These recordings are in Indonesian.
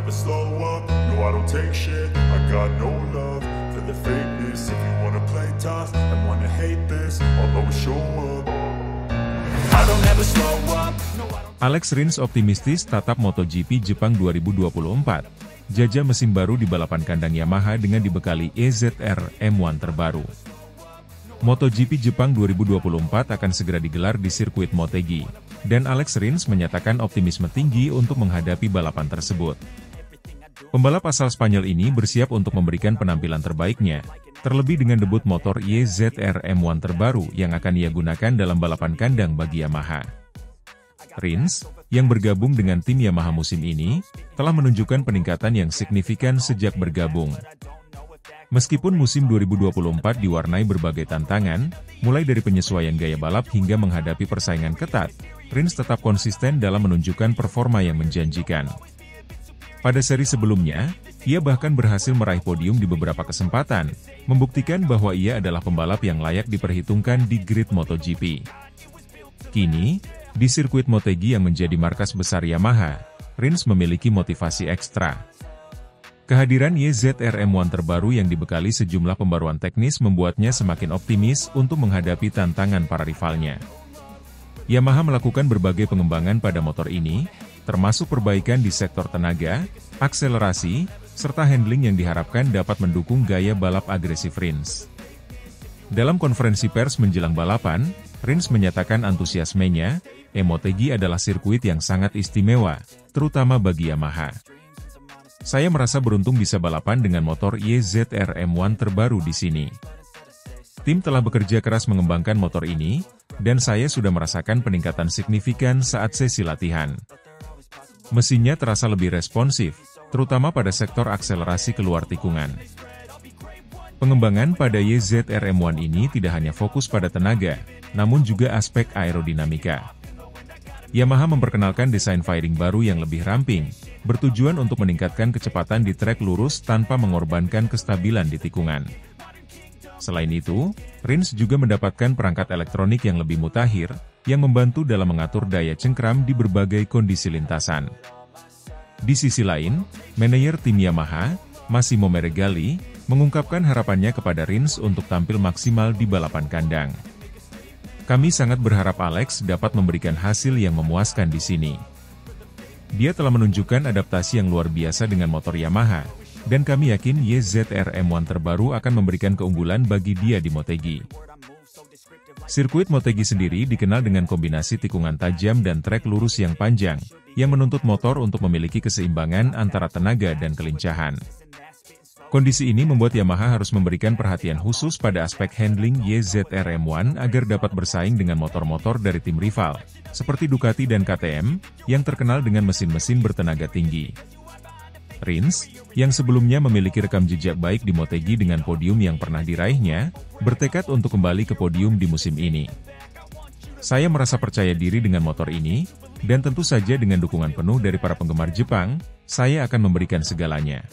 never slow up, no I don't take shit. I got no love for the fakeness. If you wanna play tough and wanna hate this, I'll always show up. I don't ever slow up, no I don't. Alex Rins optimistis tatap MotoGP Jepang 2024. Jajah mesin baru di balapan kandang Yamaha dengan dibekali EZR M1 terbaru. MotoGP Jepang 2024 akan segera digelar di sirkuit Motegi, dan Alex Rins menyatakan optimisme tinggi untuk menghadapi balapan tersebut. Pembalap asal Spanyol ini bersiap untuk memberikan penampilan terbaiknya, terlebih dengan debut motor YZR M1 terbaru yang akan ia gunakan dalam balapan kandang bagi Yamaha. Rins, yang bergabung dengan tim Yamaha musim ini, telah menunjukkan peningkatan yang signifikan sejak bergabung. Meskipun musim 2024 diwarnai berbagai tantangan, mulai dari penyesuaian gaya balap hingga menghadapi persaingan ketat, Rins tetap konsisten dalam menunjukkan performa yang menjanjikan. Pada seri sebelumnya, ia bahkan berhasil meraih podium di beberapa kesempatan, membuktikan bahwa ia adalah pembalap yang layak diperhitungkan di grid MotoGP. Kini, di sirkuit Motegi yang menjadi markas besar Yamaha, Rins memiliki motivasi ekstra. Kehadiran YZR M1 terbaru yang dibekali sejumlah pembaruan teknis membuatnya semakin optimis untuk menghadapi tantangan para rivalnya. Yamaha melakukan berbagai pengembangan pada motor ini, termasuk perbaikan di sektor tenaga, akselerasi, serta handling yang diharapkan dapat mendukung gaya balap agresif Rins. Dalam konferensi pers menjelang balapan, Rins menyatakan antusiasmenya, Motegi adalah sirkuit yang sangat istimewa, terutama bagi Yamaha. Saya merasa beruntung bisa balapan dengan motor YZR M1 terbaru di sini. Tim telah bekerja keras mengembangkan motor ini, dan saya sudah merasakan peningkatan signifikan saat sesi latihan. Mesinnya terasa lebih responsif, terutama pada sektor akselerasi keluar tikungan. Pengembangan pada YZR M1 ini tidak hanya fokus pada tenaga, namun juga aspek aerodinamika. Yamaha memperkenalkan desain fairing baru yang lebih ramping, bertujuan untuk meningkatkan kecepatan di trek lurus tanpa mengorbankan kestabilan di tikungan. Selain itu, Rins juga mendapatkan perangkat elektronik yang lebih mutakhir, yang membantu dalam mengatur daya cengkram di berbagai kondisi lintasan. Di sisi lain, manajer tim Yamaha, Massimo Meregali, mengungkapkan harapannya kepada Rins untuk tampil maksimal di balapan kandang. Kami sangat berharap Alex dapat memberikan hasil yang memuaskan di sini. Dia telah menunjukkan adaptasi yang luar biasa dengan motor Yamaha, dan kami yakin YZR M1 terbaru akan memberikan keunggulan bagi dia di Motegi. Sirkuit Motegi sendiri dikenal dengan kombinasi tikungan tajam dan trek lurus yang panjang, yang menuntut motor untuk memiliki keseimbangan antara tenaga dan kelincahan. Kondisi ini membuat Yamaha harus memberikan perhatian khusus pada aspek handling YZR M1 agar dapat bersaing dengan motor-motor dari tim rival, seperti Ducati dan KTM, yang terkenal dengan mesin-mesin bertenaga tinggi. Rins, yang sebelumnya memiliki rekam jejak baik di Motegi dengan podium yang pernah diraihnya, bertekad untuk kembali ke podium di musim ini. Saya merasa percaya diri dengan motor ini, dan tentu saja dengan dukungan penuh dari para penggemar Jepang, saya akan memberikan segalanya.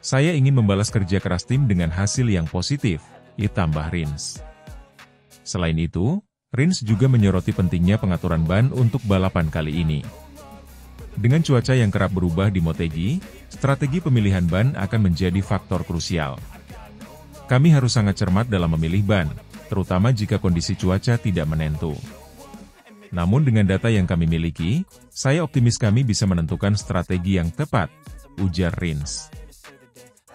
Saya ingin membalas kerja keras tim dengan hasil yang positif, tambah Rins. Selain itu, Rins juga menyoroti pentingnya pengaturan ban untuk balapan kali ini. Dengan cuaca yang kerap berubah di Motegi, strategi pemilihan ban akan menjadi faktor krusial. Kami harus sangat cermat dalam memilih ban, terutama jika kondisi cuaca tidak menentu. Namun dengan data yang kami miliki, saya optimis kami bisa menentukan strategi yang tepat, ujar Rins.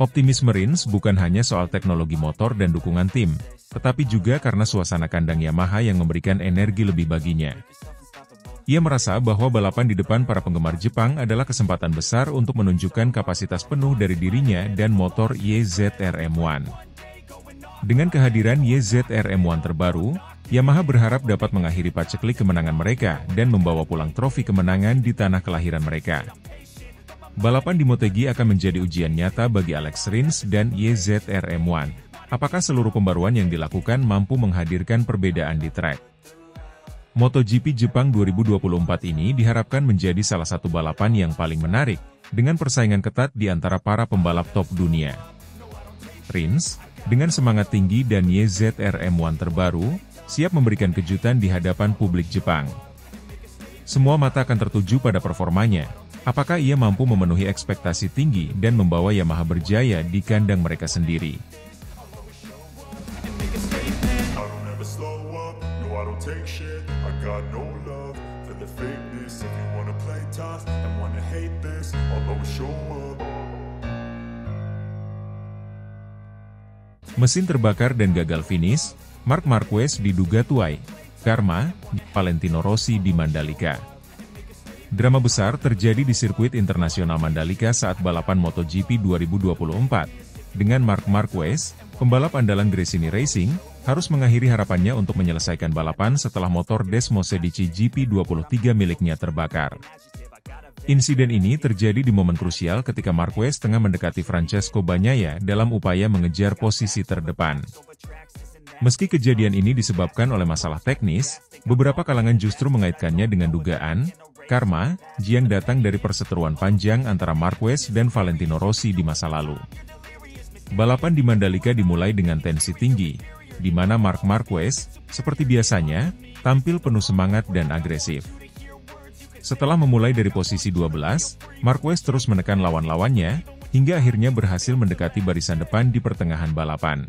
Optimisme Rins bukan hanya soal teknologi motor dan dukungan tim, tetapi juga karena suasana kandang Yamaha yang memberikan energi lebih baginya. Ia merasa bahwa balapan di depan para penggemar Jepang adalah kesempatan besar untuk menunjukkan kapasitas penuh dari dirinya dan motor YZR M1. Dengan kehadiran YZR M1 terbaru, Yamaha berharap dapat mengakhiri paceklik kemenangan mereka dan membawa pulang trofi kemenangan di tanah kelahiran mereka. Balapan di Motegi akan menjadi ujian nyata bagi Alex Rins dan YZR M1. Apakah seluruh pembaruan yang dilakukan mampu menghadirkan perbedaan di trek? MotoGP Jepang 2024 ini diharapkan menjadi salah satu balapan yang paling menarik, dengan persaingan ketat di antara para pembalap top dunia. Rins, dengan semangat tinggi dan YZR M1 terbaru, siap memberikan kejutan di hadapan publik Jepang. Semua mata akan tertuju pada performanya, Apakah ia mampu memenuhi ekspektasi tinggi dan membawa Yamaha berjaya di kandang mereka sendiri? Mesin terbakar dan gagal finish, Marc Marquez diduga tuai, karma, Valentino Rossi di Mandalika. Drama besar terjadi di sirkuit internasional Mandalika saat balapan MotoGP 2024, dengan Marc Marquez, pembalap andalan Gresini Racing, harus mengakhiri harapannya untuk menyelesaikan balapan setelah motor Desmosedici GP23 miliknya terbakar. Insiden ini terjadi di momen krusial ketika Marquez tengah mendekati Francesco Bagnaia dalam upaya mengejar posisi terdepan. Meski kejadian ini disebabkan oleh masalah teknis, beberapa kalangan justru mengaitkannya dengan dugaan karma yang datang dari perseteruan panjang antara Marquez dan Valentino Rossi di masa lalu. Balapan di Mandalika dimulai dengan tensi tinggi, di mana Marc Marquez, seperti biasanya, tampil penuh semangat dan agresif. Setelah memulai dari posisi 12, Marquez terus menekan lawan-lawannya, hingga akhirnya berhasil mendekati barisan depan di pertengahan balapan.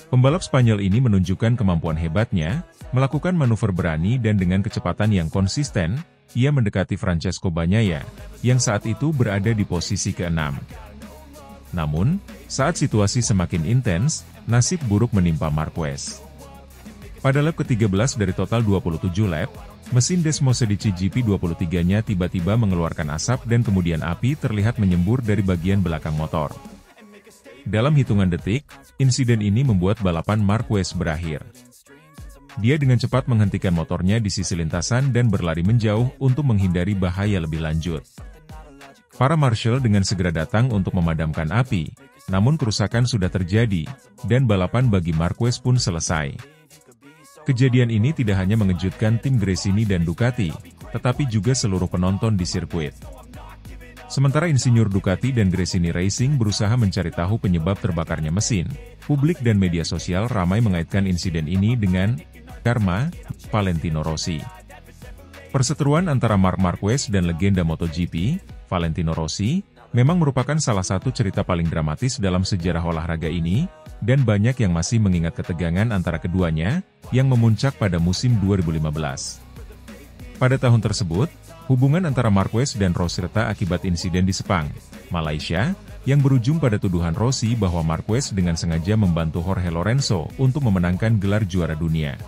Pembalap Spanyol ini menunjukkan kemampuan hebatnya, melakukan manuver berani dan dengan kecepatan yang konsisten, ia mendekati Francesco Bagnaia, yang saat itu berada di posisi ke-6. Namun, saat situasi semakin intens, nasib buruk menimpa Marquez. Pada lap ke-13 dari total 27 lap, mesin Desmosedici GP23-nya tiba-tiba mengeluarkan asap dan kemudian api terlihat menyembur dari bagian belakang motor. Dalam hitungan detik, insiden ini membuat balapan Marquez berakhir. Dia dengan cepat menghentikan motornya di sisi lintasan dan berlari menjauh untuk menghindari bahaya lebih lanjut. Para marshal dengan segera datang untuk memadamkan api, namun kerusakan sudah terjadi, dan balapan bagi Marquez pun selesai. Kejadian ini tidak hanya mengejutkan tim Gresini dan Ducati, tetapi juga seluruh penonton di sirkuit. Sementara insinyur Ducati dan Gresini Racing berusaha mencari tahu penyebab terbakarnya mesin, publik dan media sosial ramai mengaitkan insiden ini dengan karma, Valentino Rossi. Perseteruan antara Marc Marquez dan legenda MotoGP, Valentino Rossi, memang merupakan salah satu cerita paling dramatis dalam sejarah olahraga ini, dan banyak yang masih mengingat ketegangan antara keduanya, yang memuncak pada musim 2015. Pada tahun tersebut, hubungan antara Marquez dan Rossi retak akibat insiden di Sepang, Malaysia, yang berujung pada tuduhan Rossi bahwa Marquez dengan sengaja membantu Jorge Lorenzo untuk memenangkan gelar juara dunia.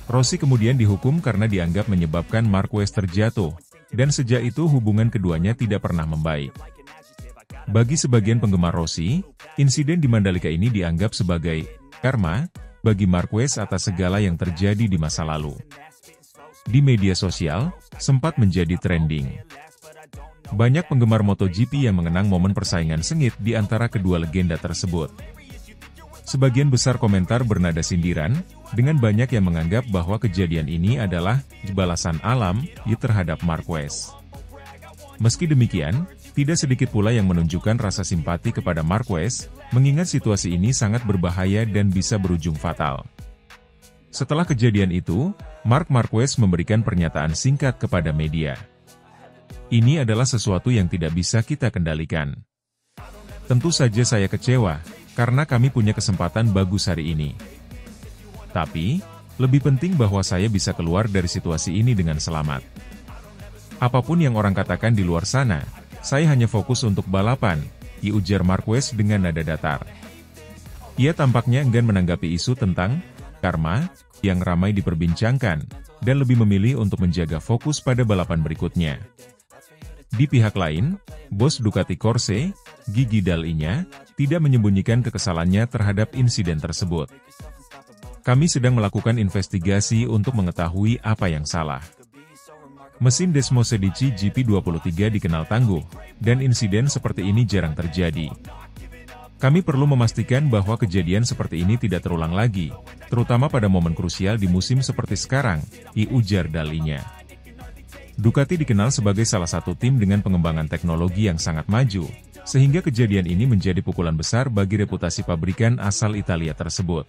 Rossi kemudian dihukum karena dianggap menyebabkan Marquez terjatuh, dan sejak itu hubungan keduanya tidak pernah membaik. Bagi sebagian penggemar Rossi, insiden di Mandalika ini dianggap sebagai karma bagi Marquez atas segala yang terjadi di masa lalu. Di media sosial, sempat menjadi trending. Banyak penggemar MotoGP yang mengenang momen persaingan sengit di antara kedua legenda tersebut. Sebagian besar komentar bernada sindiran, dengan banyak yang menganggap bahwa kejadian ini adalah balasan alam terhadap Marquez. Meski demikian, tidak sedikit pula yang menunjukkan rasa simpati kepada Marquez, mengingat situasi ini sangat berbahaya dan bisa berujung fatal. Setelah kejadian itu, Marc Marquez memberikan pernyataan singkat kepada media. Ini adalah sesuatu yang tidak bisa kita kendalikan. Tentu saja saya kecewa, karena kami punya kesempatan bagus hari ini. Tapi, lebih penting bahwa saya bisa keluar dari situasi ini dengan selamat. Apapun yang orang katakan di luar sana, saya hanya fokus untuk balapan, ujar Marquez dengan nada datar. Ia tampaknya enggan menanggapi isu tentang karma yang ramai diperbincangkan, dan lebih memilih untuk menjaga fokus pada balapan berikutnya. Di pihak lain, bos Ducati Corse, Gigi Dall'Igna, tidak menyembunyikan kekesalannya terhadap insiden tersebut. Kami sedang melakukan investigasi untuk mengetahui apa yang salah. Mesin Desmosedici GP23 dikenal tangguh, dan insiden seperti ini jarang terjadi. Kami perlu memastikan bahwa kejadian seperti ini tidak terulang lagi, terutama pada momen krusial di musim seperti sekarang, ujar Dall'Igna. Ducati dikenal sebagai salah satu tim dengan pengembangan teknologi yang sangat maju, sehingga kejadian ini menjadi pukulan besar bagi reputasi pabrikan asal Italia tersebut.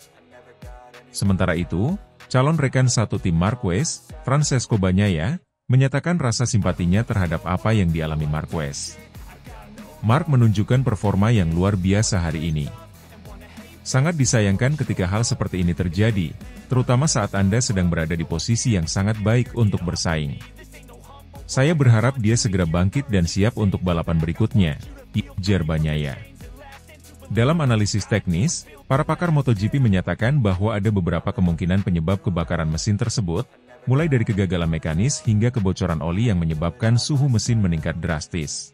Sementara itu, calon rekan satu tim Marquez, Francesco Bagnaia, menyatakan rasa simpatinya terhadap apa yang dialami Marquez. Mark menunjukkan performa yang luar biasa hari ini. Sangat disayangkan ketika hal seperti ini terjadi, terutama saat Anda sedang berada di posisi yang sangat baik untuk bersaing. Saya berharap dia segera bangkit dan siap untuk balapan berikutnya, ujar Bagnaia. Dalam analisis teknis, para pakar MotoGP menyatakan bahwa ada beberapa kemungkinan penyebab kebakaran mesin tersebut, mulai dari kegagalan mekanis hingga kebocoran oli yang menyebabkan suhu mesin meningkat drastis.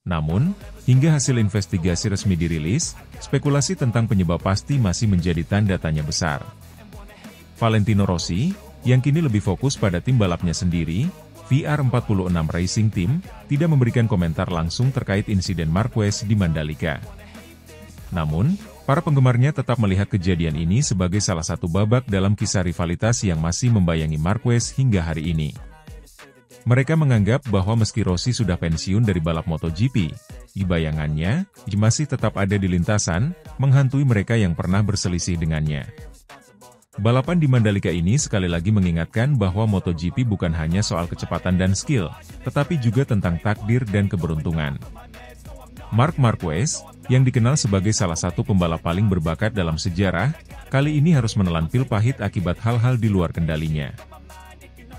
Namun, hingga hasil investigasi resmi dirilis, spekulasi tentang penyebab pasti masih menjadi tanda tanya besar. Valentino Rossi, yang kini lebih fokus pada tim balapnya sendiri, VR46 Racing Team, tidak memberikan komentar langsung terkait insiden Marquez di Mandalika. Namun, para penggemarnya tetap melihat kejadian ini sebagai salah satu babak dalam kisah rivalitas yang masih membayangi Marquez hingga hari ini. Mereka menganggap bahwa meski Rossi sudah pensiun dari balap MotoGP, di bayangannya, dia masih tetap ada di lintasan, menghantui mereka yang pernah berselisih dengannya. Balapan di Mandalika ini sekali lagi mengingatkan bahwa MotoGP bukan hanya soal kecepatan dan skill, tetapi juga tentang takdir dan keberuntungan. Marc Marquez, yang dikenal sebagai salah satu pembalap paling berbakat dalam sejarah, kali ini harus menelan pil pahit akibat hal-hal di luar kendalinya.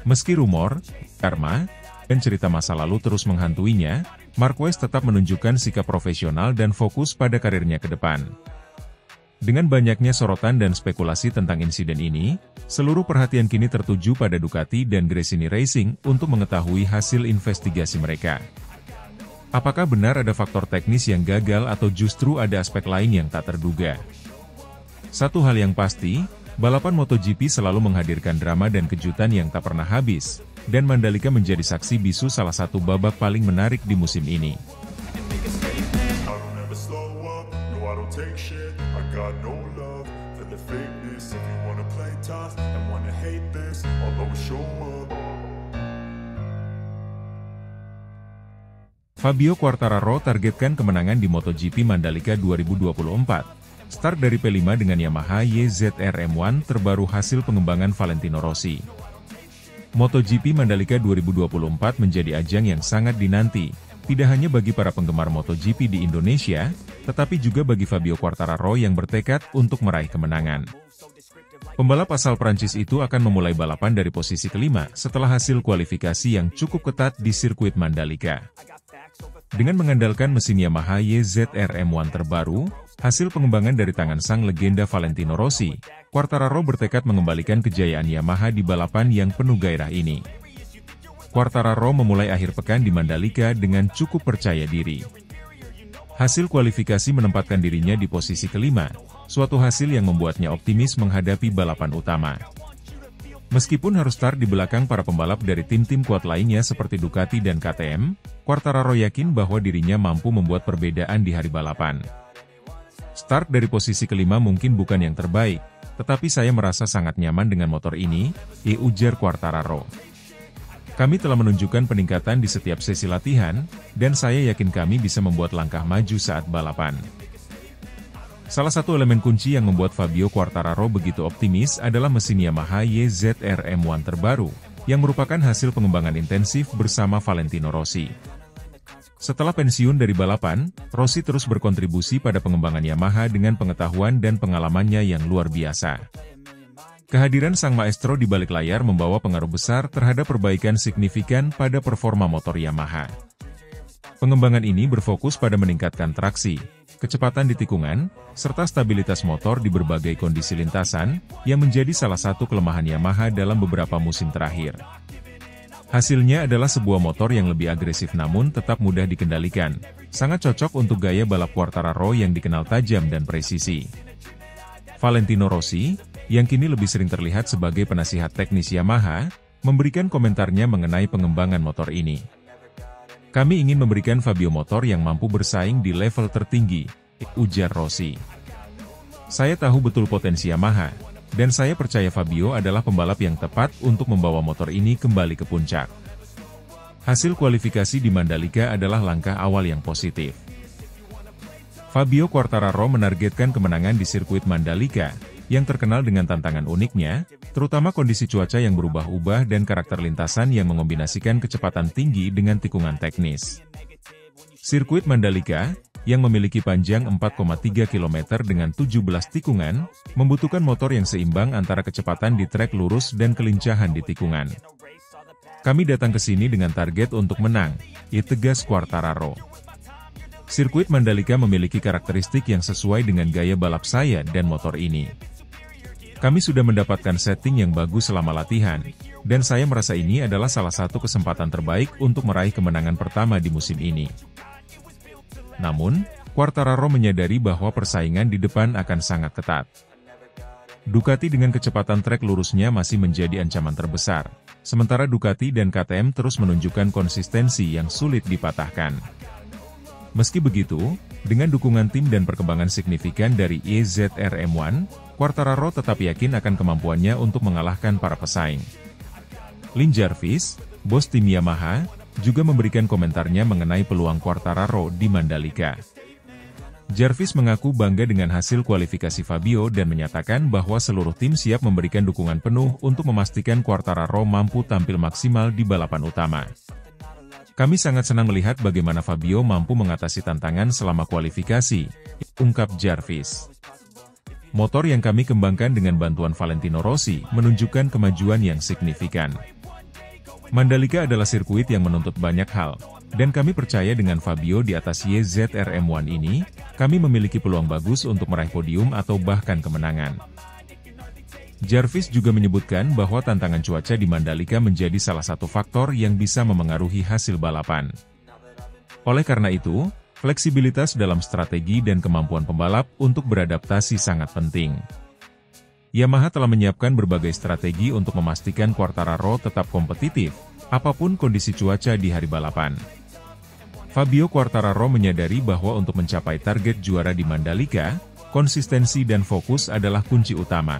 Meski rumor, karma, dan cerita masa lalu terus menghantuinya, Marquez tetap menunjukkan sikap profesional dan fokus pada karirnya ke depan. Dengan banyaknya sorotan dan spekulasi tentang insiden ini, seluruh perhatian kini tertuju pada Ducati dan Gresini Racing untuk mengetahui hasil investigasi mereka. Apakah benar ada faktor teknis yang gagal atau justru ada aspek lain yang tak terduga? Satu hal yang pasti, balapan MotoGP selalu menghadirkan drama dan kejutan yang tak pernah habis, dan Mandalika menjadi saksi bisu salah satu babak paling menarik di musim ini. Fabio Quartararo targetkan kemenangan di MotoGP Mandalika 2024. Start dari P5 dengan Yamaha YZR M1 terbaru hasil pengembangan Valentino Rossi. MotoGP Mandalika 2024 menjadi ajang yang sangat dinanti, tidak hanya bagi para penggemar MotoGP di Indonesia, tetapi juga bagi Fabio Quartararo yang bertekad untuk meraih kemenangan. Pembalap asal Prancis itu akan memulai balapan dari posisi kelima setelah hasil kualifikasi yang cukup ketat di sirkuit Mandalika. Dengan mengandalkan mesin Yamaha YZR M1 terbaru, hasil pengembangan dari tangan sang legenda Valentino Rossi, Quartararo bertekad mengembalikan kejayaan Yamaha di balapan yang penuh gairah ini. Quartararo memulai akhir pekan di Mandalika dengan cukup percaya diri. Hasil kualifikasi menempatkan dirinya di posisi kelima, suatu hasil yang membuatnya optimis menghadapi balapan utama. Meskipun harus start di belakang para pembalap dari tim-tim kuat lainnya seperti Ducati dan KTM, Quartararo yakin bahwa dirinya mampu membuat perbedaan di hari balapan. Start dari posisi kelima mungkin bukan yang terbaik, tetapi saya merasa sangat nyaman dengan motor ini, ujar Quartararo. Kami telah menunjukkan peningkatan di setiap sesi latihan, dan saya yakin kami bisa membuat langkah maju saat balapan. Salah satu elemen kunci yang membuat Fabio Quartararo begitu optimis adalah mesin Yamaha YZR M1 terbaru, yang merupakan hasil pengembangan intensif bersama Valentino Rossi. Setelah pensiun dari balapan, Rossi terus berkontribusi pada pengembangan Yamaha dengan pengetahuan dan pengalamannya yang luar biasa. Kehadiran sang maestro di balik layar membawa pengaruh besar terhadap perbaikan signifikan pada performa motor Yamaha. Pengembangan ini berfokus pada meningkatkan traksi, kecepatan di tikungan, serta stabilitas motor di berbagai kondisi lintasan, yang menjadi salah satu kelemahan Yamaha dalam beberapa musim terakhir. Hasilnya adalah sebuah motor yang lebih agresif namun tetap mudah dikendalikan, sangat cocok untuk gaya balap Quartararo yang dikenal tajam dan presisi. Valentino Rossi, yang kini lebih sering terlihat sebagai penasihat teknis Yamaha, memberikan komentarnya mengenai pengembangan motor ini. Kami ingin memberikan Fabio motor yang mampu bersaing di level tertinggi, ujar Rossi. Saya tahu betul potensi Yamaha, dan saya percaya Fabio adalah pembalap yang tepat untuk membawa motor ini kembali ke puncak. Hasil kualifikasi di Mandalika adalah langkah awal yang positif. Fabio Quartararo menargetkan kemenangan di sirkuit Mandalika, yang terkenal dengan tantangan uniknya, terutama kondisi cuaca yang berubah-ubah dan karakter lintasan yang mengombinasikan kecepatan tinggi dengan tikungan teknis. Sirkuit Mandalika, yang memiliki panjang 4,3 km dengan 17 tikungan, membutuhkan motor yang seimbang antara kecepatan di trek lurus dan kelincahan di tikungan. Kami datang ke sini dengan target untuk menang, tegas Quartararo. Sirkuit Mandalika memiliki karakteristik yang sesuai dengan gaya balap saya dan motor ini. Kami sudah mendapatkan setting yang bagus selama latihan, dan saya merasa ini adalah salah satu kesempatan terbaik untuk meraih kemenangan pertama di musim ini. Namun, Quartararo menyadari bahwa persaingan di depan akan sangat ketat. Ducati dengan kecepatan trek lurusnya masih menjadi ancaman terbesar, sementara Ducati dan KTM terus menunjukkan konsistensi yang sulit dipatahkan. Meski begitu, dengan dukungan tim dan perkembangan signifikan dari YZR-M1, Quartararo tetap yakin akan kemampuannya untuk mengalahkan para pesaing. Lin Jarvis, bos tim Yamaha, juga memberikan komentarnya mengenai peluang Quartararo di Mandalika. Jarvis mengaku bangga dengan hasil kualifikasi Fabio dan menyatakan bahwa seluruh tim siap memberikan dukungan penuh untuk memastikan Quartararo mampu tampil maksimal di balapan utama. Kami sangat senang melihat bagaimana Fabio mampu mengatasi tantangan selama kualifikasi, ungkap Jarvis. Motor yang kami kembangkan dengan bantuan Valentino Rossi menunjukkan kemajuan yang signifikan. Mandalika adalah sirkuit yang menuntut banyak hal, dan kami percaya dengan Fabio di atas YZR-M1 ini, kami memiliki peluang bagus untuk meraih podium atau bahkan kemenangan. Jarvis juga menyebutkan bahwa tantangan cuaca di Mandalika menjadi salah satu faktor yang bisa memengaruhi hasil balapan. Oleh karena itu, fleksibilitas dalam strategi dan kemampuan pembalap untuk beradaptasi sangat penting. Yamaha telah menyiapkan berbagai strategi untuk memastikan Quartararo tetap kompetitif, apapun kondisi cuaca di hari balapan. Fabio Quartararo menyadari bahwa untuk mencapai target juara di Mandalika, konsistensi dan fokus adalah kunci utama.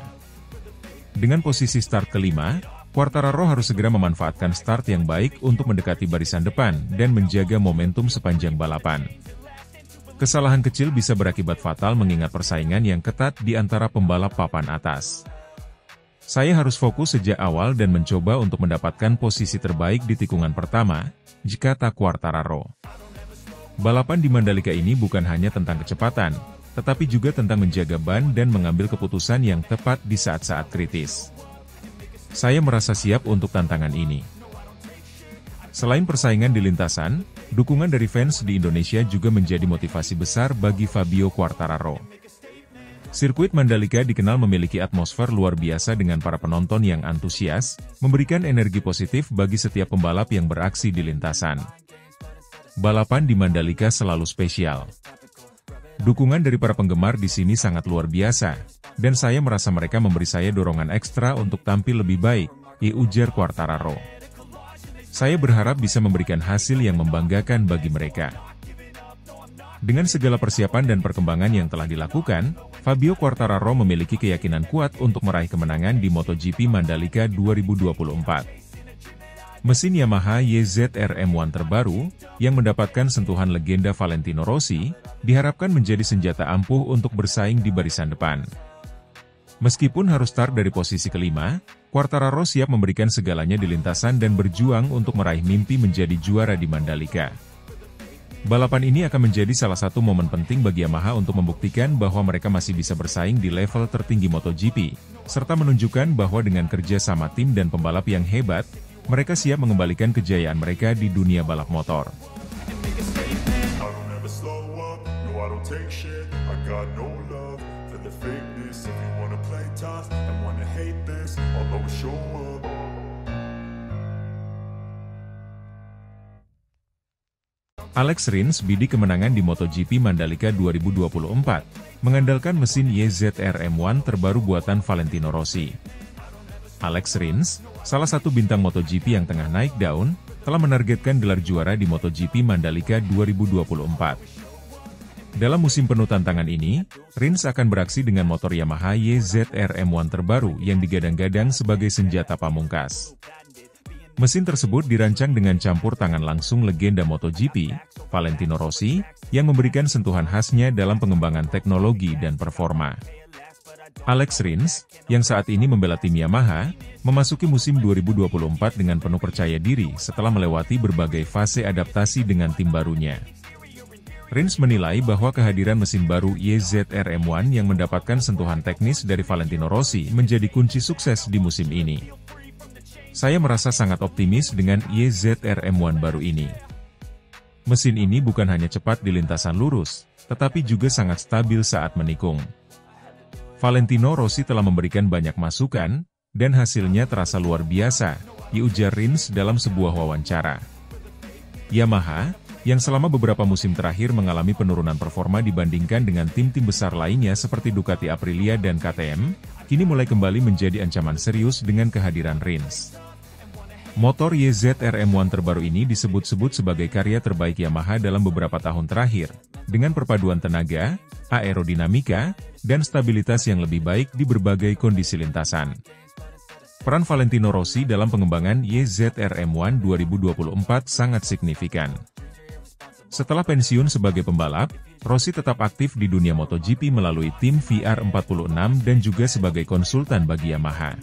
Dengan posisi start kelima, Quartararo harus segera memanfaatkan start yang baik untuk mendekati barisan depan dan menjaga momentum sepanjang balapan. Kesalahan kecil bisa berakibat fatal mengingat persaingan yang ketat di antara pembalap papan atas. Saya harus fokus sejak awal dan mencoba untuk mendapatkan posisi terbaik di tikungan pertama, kata Quartararo. Balapan di Mandalika ini bukan hanya tentang kecepatan, tetapi juga tentang menjaga ban dan mengambil keputusan yang tepat di saat-saat kritis. Saya merasa siap untuk tantangan ini. Selain persaingan di lintasan, dukungan dari fans di Indonesia juga menjadi motivasi besar bagi Fabio Quartararo. Sirkuit Mandalika dikenal memiliki atmosfer luar biasa dengan para penonton yang antusias, memberikan energi positif bagi setiap pembalap yang beraksi di lintasan. Balapan di Mandalika selalu spesial. Dukungan dari para penggemar di sini sangat luar biasa, dan saya merasa mereka memberi saya dorongan ekstra untuk tampil lebih baik, ujar Quartararo. Saya berharap bisa memberikan hasil yang membanggakan bagi mereka. Dengan segala persiapan dan perkembangan yang telah dilakukan, Fabio Quartararo memiliki keyakinan kuat untuk meraih kemenangan di MotoGP Mandalika 2024. Mesin Yamaha YZR-M1 terbaru, yang mendapatkan sentuhan legenda Valentino Rossi, diharapkan menjadi senjata ampuh untuk bersaing di barisan depan. Meskipun harus start dari posisi kelima, Quartararo siap memberikan segalanya di lintasan dan berjuang untuk meraih mimpi menjadi juara di Mandalika. Balapan ini akan menjadi salah satu momen penting bagi Yamaha untuk membuktikan bahwa mereka masih bisa bersaing di level tertinggi MotoGP, serta menunjukkan bahwa dengan kerja sama tim dan pembalap yang hebat, mereka siap mengembalikan kejayaan mereka di dunia balap motor. Alex Rins bidik kemenangan di MotoGP Mandalika 2024, mengandalkan mesin YZR-M1 terbaru buatan Valentino Rossi. Alex Rins, salah satu bintang MotoGP yang tengah naik daun, telah menargetkan gelar juara di MotoGP Mandalika 2024. Dalam musim penuh tantangan ini, Rins akan beraksi dengan motor Yamaha YZR-M1 terbaru yang digadang-gadang sebagai senjata pamungkas. Mesin tersebut dirancang dengan campur tangan langsung legenda MotoGP, Valentino Rossi, yang memberikan sentuhan khasnya dalam pengembangan teknologi dan performa. Alex Rins, yang saat ini membela tim Yamaha, memasuki musim 2024 dengan penuh percaya diri setelah melewati berbagai fase adaptasi dengan tim barunya. Rins menilai bahwa kehadiran mesin baru YZR M1 yang mendapatkan sentuhan teknis dari Valentino Rossi menjadi kunci sukses di musim ini. Saya merasa sangat optimis dengan YZR M1 baru ini. Mesin ini bukan hanya cepat di lintasan lurus, tetapi juga sangat stabil saat menikung. Valentino Rossi telah memberikan banyak masukan, dan hasilnya terasa luar biasa, ujar Rins dalam sebuah wawancara. Yamaha, yang selama beberapa musim terakhir mengalami penurunan performa dibandingkan dengan tim-tim besar lainnya seperti Ducati Aprilia dan KTM, kini mulai kembali menjadi ancaman serius dengan kehadiran Rins. Motor YZR M1 terbaru ini disebut-sebut sebagai karya terbaik Yamaha dalam beberapa tahun terakhir, dengan perpaduan tenaga, aerodinamika, dan stabilitas yang lebih baik di berbagai kondisi lintasan. Peran Valentino Rossi dalam pengembangan YZR M1 2024 sangat signifikan. Setelah pensiun sebagai pembalap, Rossi tetap aktif di dunia MotoGP melalui tim VR46 dan juga sebagai konsultan bagi Yamaha.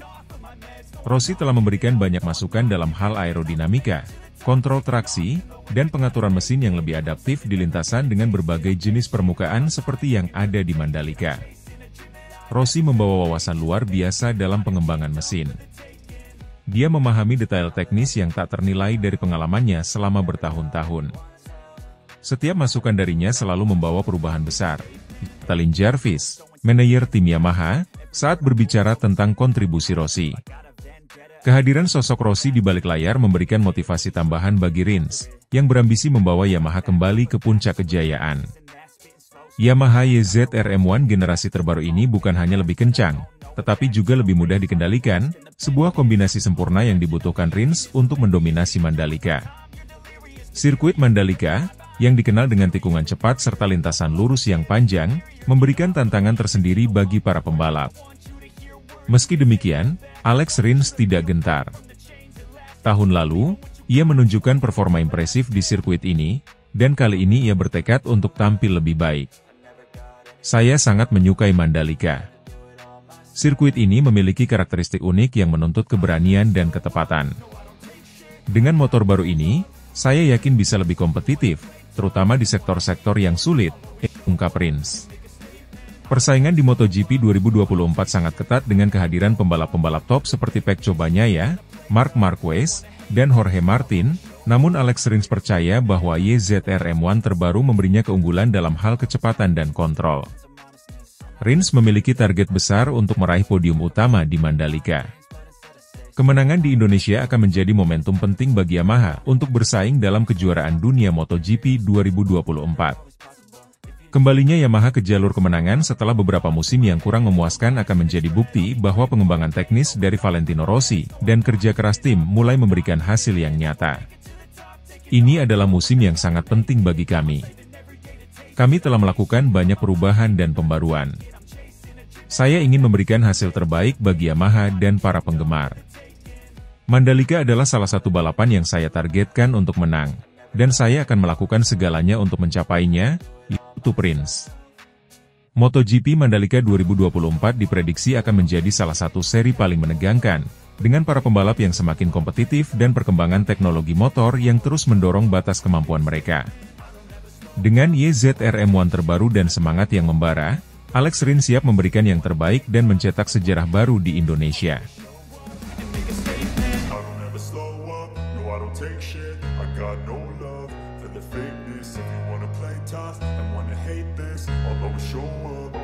Rossi telah memberikan banyak masukan dalam hal aerodinamika, kontrol traksi, dan pengaturan mesin yang lebih adaptif di lintasan dengan berbagai jenis permukaan seperti yang ada di Mandalika. Rossi membawa wawasan luar biasa dalam pengembangan mesin. Dia memahami detail teknis yang tak ternilai dari pengalamannya selama bertahun-tahun. Setiap masukan darinya selalu membawa perubahan besar. Talin Jarvis, manajer tim Yamaha, saat berbicara tentang kontribusi Rossi. Kehadiran sosok Rossi di balik layar memberikan motivasi tambahan bagi Rins, yang berambisi membawa Yamaha kembali ke puncak kejayaan. Yamaha YZR M1 generasi terbaru ini bukan hanya lebih kencang, tetapi juga lebih mudah dikendalikan, sebuah kombinasi sempurna yang dibutuhkan Rins untuk mendominasi Mandalika. Sirkuit Mandalika, yang dikenal dengan tikungan cepat serta lintasan lurus yang panjang, memberikan tantangan tersendiri bagi para pembalap. Meski demikian, Alex Rins tidak gentar. Tahun lalu, ia menunjukkan performa impresif di sirkuit ini, dan kali ini ia bertekad untuk tampil lebih baik. Saya sangat menyukai Mandalika. Sirkuit ini memiliki karakteristik unik yang menuntut keberanian dan ketepatan. Dengan motor baru ini, saya yakin bisa lebih kompetitif, terutama di sektor-sektor yang sulit, ungkap Rins. Persaingan di MotoGP 2024 sangat ketat dengan kehadiran pembalap-pembalap top seperti Pecco Bagnaia, Marc Marquez, dan Jorge Martin, namun Alex Rins percaya bahwa YZR M1 terbaru memberinya keunggulan dalam hal kecepatan dan kontrol. Rins memiliki target besar untuk meraih podium utama di Mandalika. Kemenangan di Indonesia akan menjadi momentum penting bagi Yamaha untuk bersaing dalam kejuaraan dunia MotoGP 2024. Kembalinya Yamaha ke jalur kemenangan setelah beberapa musim yang kurang memuaskan akan menjadi bukti bahwa pengembangan teknis dari Valentino Rossi dan kerja keras tim mulai memberikan hasil yang nyata. Ini adalah musim yang sangat penting bagi kami. Kami telah melakukan banyak perubahan dan pembaruan. Saya ingin memberikan hasil terbaik bagi Yamaha dan para penggemar. Mandalika adalah salah satu balapan yang saya targetkan untuk menang, dan saya akan melakukan segalanya untuk mencapainya, utup Rins. MotoGP Mandalika 2024 diprediksi akan menjadi salah satu seri paling menegangkan, dengan para pembalap yang semakin kompetitif dan perkembangan teknologi motor yang terus mendorong batas kemampuan mereka. Dengan YZR M1 terbaru dan semangat yang membara, Alex Rins siap memberikan yang terbaik dan mencetak sejarah baru di Indonesia. Take shit, I got no love for the fakeness. If you wanna play tough and wanna hate this, I'll always show up.